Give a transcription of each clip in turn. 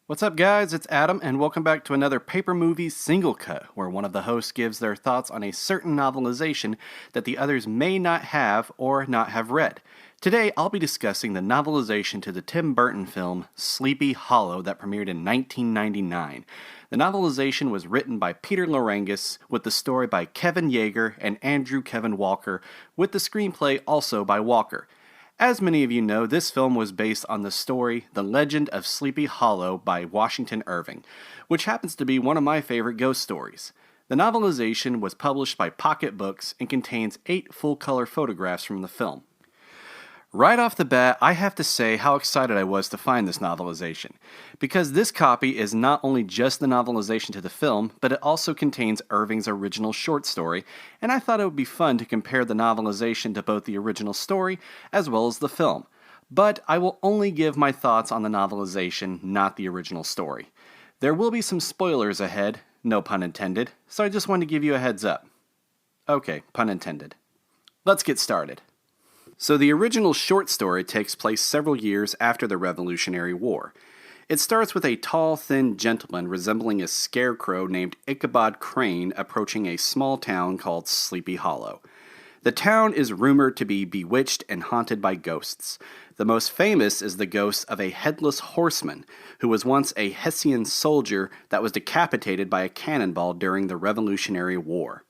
What's up, guys? It's Adam, and welcome back to another Paper Movies Single Cut, where one of the hosts gives their thoughts on a certain novelization that the others may not have or not have read. Today, I'll be discussing the novelization to the Tim Burton film Sleepy Hollow that premiered in 1999. The novelization was written by Peter Lerangis, with the story by Kevin Yagher and Andrew Kevin Walker, with the screenplay also by Walker. As many of you know, this film was based on the story The Legend of Sleepy Hollow by Washington Irving, which happens to be one of my favorite ghost stories. The novelization was published by Pocket Books and contains 8 full-color photographs from the film. Right off the bat, I have to say how excited I was to find this novelization, because this copy is not only just the novelization to the film, but it also contains Irving's original short story, and I thought it would be fun to compare the novelization to both the original story as well as the film. But I will only give my thoughts on the novelization, not the original story. There will be some spoilers ahead, no pun intended, so I just wanted to give you a heads up. Okay, pun intended. Let's get started. So the original short story takes place several years after the Revolutionary War. It starts with a tall, thin gentleman resembling a scarecrow named Ichabod Crane approaching a small town called Sleepy Hollow. The town is rumored to be bewitched and haunted by ghosts. The most famous is the ghost of a headless horseman who was once a Hessian soldier that was decapitated by a cannonball during the Revolutionary War.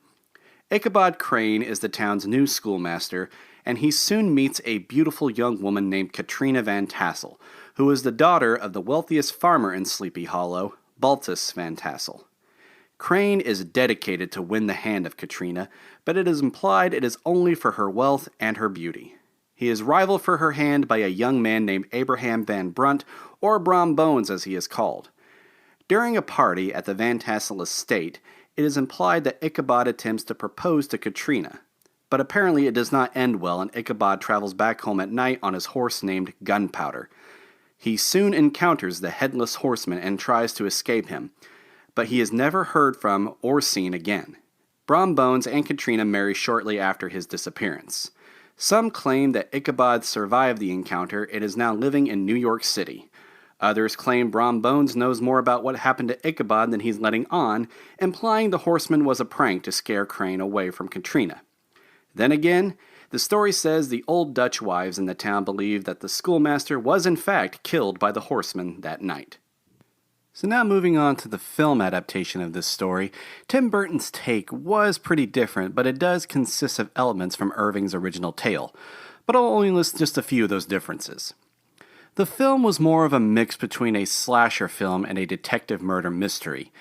Ichabod Crane is the town's new schoolmaster, and he soon meets a beautiful young woman named Katrina Van Tassel, who is the daughter of the wealthiest farmer in Sleepy Hollow, Baltus Van Tassel. Crane is dedicated to win the hand of Katrina, but it is implied it is only for her wealth and her beauty. He is rivaled for her hand by a young man named Abraham Van Brunt, or Brom Bones as he is called. During a party at the Van Tassel estate, it is implied that Ichabod attempts to propose to Katrina. But apparently it does not end well, and Ichabod travels back home at night on his horse named Gunpowder. He soon encounters the Headless Horseman and tries to escape him, but he is never heard from or seen again. Brom Bones and Katrina marry shortly after his disappearance. Some claim that Ichabod survived the encounter and is now living in New York City. Others claim Brom Bones knows more about what happened to Ichabod than he's letting on, implying the horseman was a prank to scare Crane away from Katrina. Then again, the story says the old Dutch wives in the town believe that the schoolmaster was in fact killed by the horseman that night. So now moving on to the film adaptation of this story, Tim Burton's take was pretty different, but it does consist of elements from Irving's original tale. But I'll only list just a few of those differences. The film was more of a mix between a slasher film and a detective murder mystery.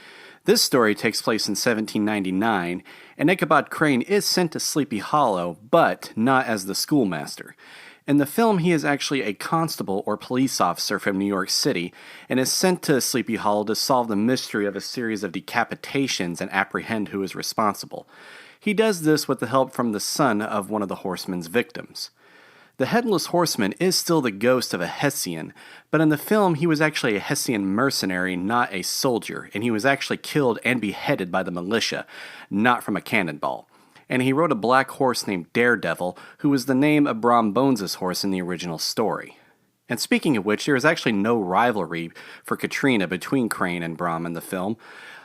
This story takes place in 1799, and Ichabod Crane is sent to Sleepy Hollow, but not as the schoolmaster. In the film, he is actually a constable or police officer from New York City, and is sent to Sleepy Hollow to solve the mystery of a series of decapitations and apprehend who is responsible. He does this with the help from the son of one of the horseman's victims. The Headless Horseman is still the ghost of a Hessian, but in the film he was actually a Hessian mercenary, not a soldier, and he was actually killed and beheaded by the militia, not from a cannonball. And he rode a black horse named Daredevil, who was the name of Brom Bones' horse in the original story. And speaking of which, there is actually no rivalry for Katrina between Crane and Brom in the film,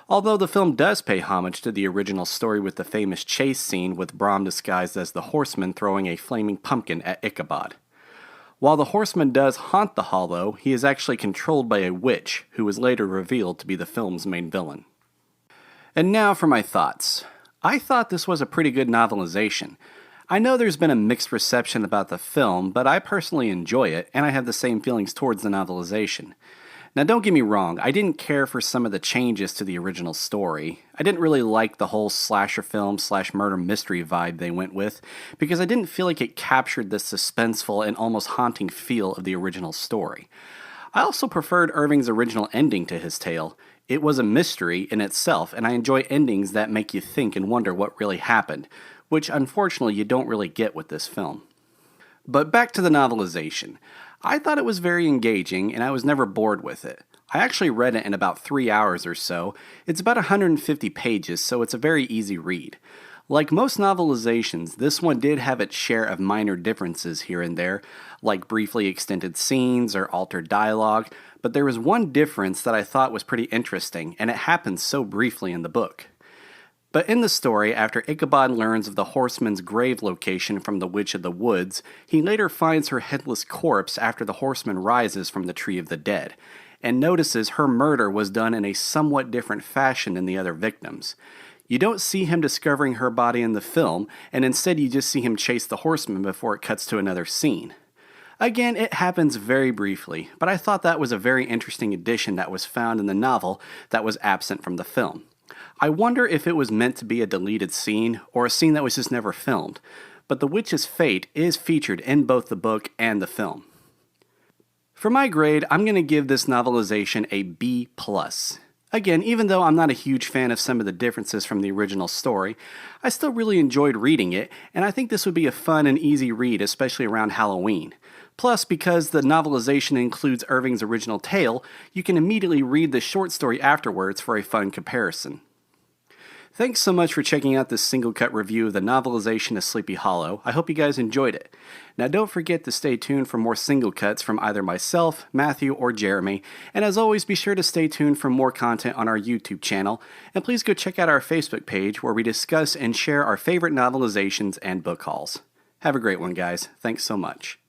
although the film does pay homage to the original story with the famous chase scene with Brom disguised as the horseman throwing a flaming pumpkin at Ichabod. While the horseman does haunt the hollow, he is actually controlled by a witch, who is later revealed to be the film's main villain. And now for my thoughts. I thought this was a pretty good novelization. I know there's been a mixed reception about the film, but I personally enjoy it, and I have the same feelings towards the novelization. Now don't get me wrong, I didn't care for some of the changes to the original story. I didn't really like the whole slasher film / murder mystery vibe they went with, because I didn't feel like it captured the suspenseful and almost haunting feel of the original story. I also preferred Irving's original ending to his tale. It was a mystery in itself, and I enjoy endings that make you think and wonder what really happened, which unfortunately you don't really get with this film. But back to the novelization. I thought it was very engaging, and I was never bored with it. I actually read it in about 3 hours or so. It's about 150 pages, so it's a very easy read. Like most novelizations, this one did have its share of minor differences here and there, like briefly extended scenes or altered dialogue, but there was one difference that I thought was pretty interesting, and it happens so briefly in the book. But in the story, after Ichabod learns of the horseman's grave location from the Witch of the Woods, he later finds her headless corpse after the horseman rises from the Tree of the Dead, and notices her murder was done in a somewhat different fashion than the other victims. You don't see him discovering her body in the film, and instead you just see him chase the horseman before it cuts to another scene. Again, it happens very briefly, but I thought that was a very interesting addition that was found in the novel that was absent from the film. I wonder if it was meant to be a deleted scene, or a scene that was just never filmed, but the witch's fate is featured in both the book and the film. For my grade, I'm going to give this novelization a B+. Again, even though I'm not a huge fan of some of the differences from the original story, I still really enjoyed reading it, and I think this would be a fun and easy read, especially around Halloween. Plus, because the novelization includes Irving's original tale, you can immediately read the short story afterwards for a fun comparison. Thanks so much for checking out this single cut review of the novelization of Sleepy Hollow. I hope you guys enjoyed it. Now don't forget to stay tuned for more single cuts from either myself, Matthew, or Jeremy, and as always be sure to stay tuned for more content on our YouTube channel, and please go check out our Facebook page where we discuss and share our favorite novelizations and book hauls. Have a great one, guys. Thanks so much.